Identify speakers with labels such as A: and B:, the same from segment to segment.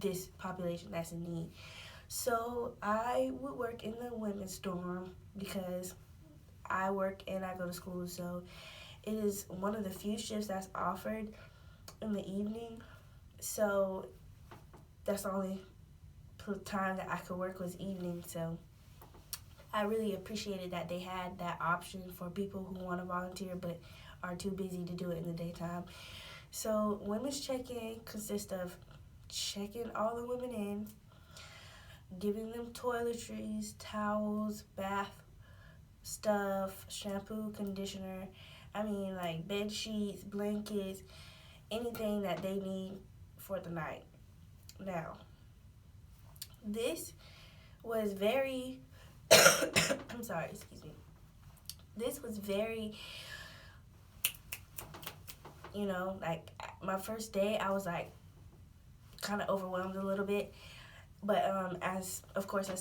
A: this population that's in need. So I would work in the women's dorm because I work and I go to school. So it is one of the few shifts that's offered in the evening. So that's the only time that I could work was evening. So I really appreciated that they had that option for people who want to volunteer but are too busy to do it in the daytime. So women's check-in consists of checking all the women in, giving them toiletries, towels, bath stuff, shampoo, conditioner. I mean, like bed sheets, blankets, anything that they need for the night. Now, this was very, I'm sorry, excuse me. This was very, like my first day, I was like kind of overwhelmed a little bit. But as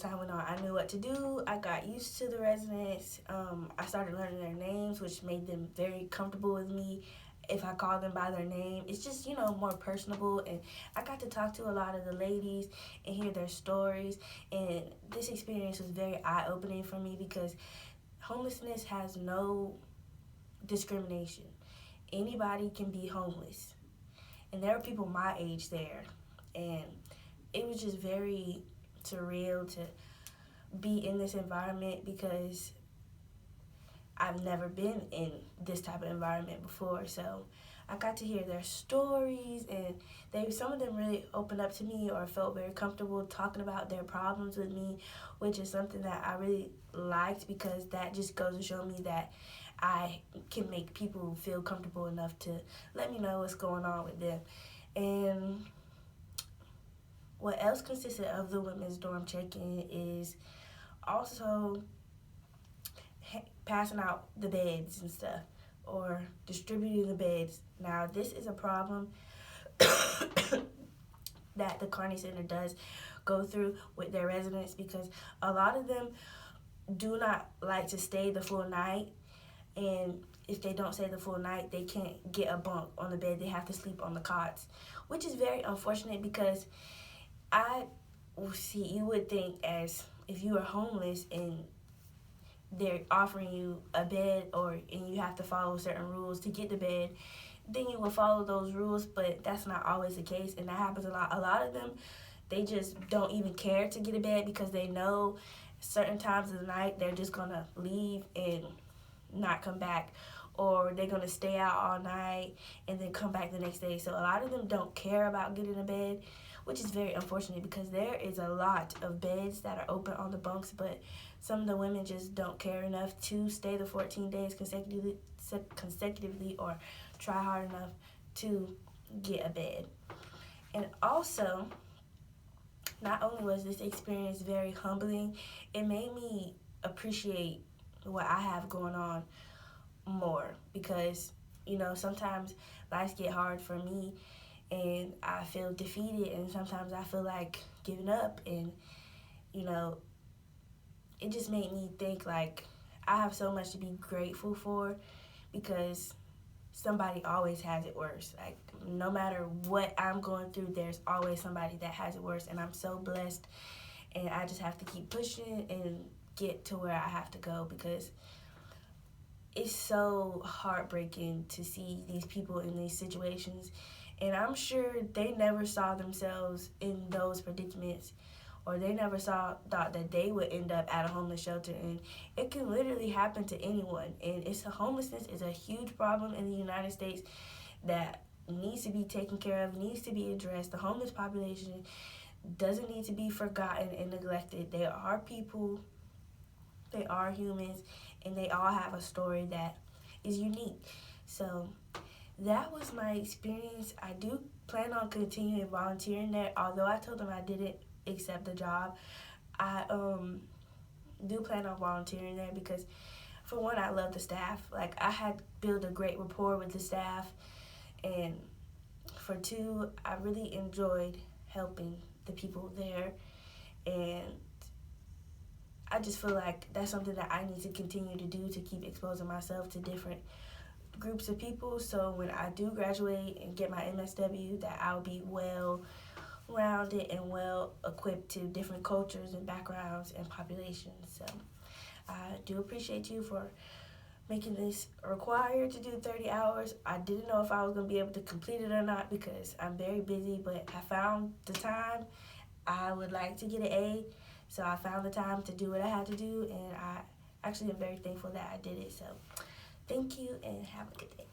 A: time went on, I knew what to do. I got used to the residents. I started learning their names, which made them very comfortable with me. If I call them by their name, it's just, more personable. And I got to talk to a lot of the ladies and hear their stories. And this experience was very eye-opening for me because homelessness has no discrimination. Anybody can be homeless. And there are people my age there. And it was just very surreal to be in this environment because I've never been in this type of environment before. So I got to hear their stories, and some of them really opened up to me or felt very comfortable talking about their problems with me, which is something that I really liked because that just goes to show me that I can make people feel comfortable enough to let me know what's going on with them. And what else consisted of the women's dorm check-in is also passing out the beds and stuff or distributing the beds. Now, this is a problem that the Kearney Center does go through with their residents because a lot of them do not like to stay the full night, and if they don't stay the full night, they can't get a bunk on the bed. They have to sleep on the cots, which is very unfortunate because you would think as if you are homeless and they're offering you a bed and you have to follow certain rules to get the bed, then you will follow those rules, but that's not always the case, and that happens a lot. A lot of them, they just don't even care to get a bed because they know certain times of the night they're just going to leave and not come back, or they're going to stay out all night and then come back the next day. So a lot of them don't care about getting a bed, which is very unfortunate because there is a lot of beds that are open on the bunks, but some of the women just don't care enough to stay the 14 days consecutively or try hard enough to get a bed. And also, not only was this experience very humbling, it made me appreciate what I have going on more because, sometimes lives get hard for me and I feel defeated, and sometimes I feel like giving up, and it just made me think like I have so much to be grateful for because somebody always has it worse. Like no matter what I'm going through, there's always somebody that has it worse, and I'm so blessed, and I just have to keep pushing and get to where I have to go because it's so heartbreaking to see these people in these situations, and I'm sure they never saw themselves in those predicaments, or they never thought that they would end up at a homeless shelter. And it can literally happen to anyone, and homelessness is a huge problem in the United States that needs to be taken care of, needs to be addressed. The homeless population doesn't need to be forgotten and neglected. They are people, they are humans, and they all have a story that is unique. So that was my experience. I do plan on continuing volunteering there. Although I told them I didn't accept the job, I do plan on volunteering there because, for one, I love the staff. Like, I had built a great rapport with the staff, and for two, I really enjoyed helping the people there, and I just feel like that's something that I need to continue to do to keep exposing myself to different groups of people, so when I do graduate and get my MSW, that I'll be well rounded and well equipped to different cultures and backgrounds and populations. So I do appreciate you for making this required to do 30 hours. I didn't know if I was going to be able to complete it or not because I'm very busy, but I found the time. I would like to get an A, so I found the time to do what I had to do, and I actually am very thankful that I did it. So thank you and have a good day.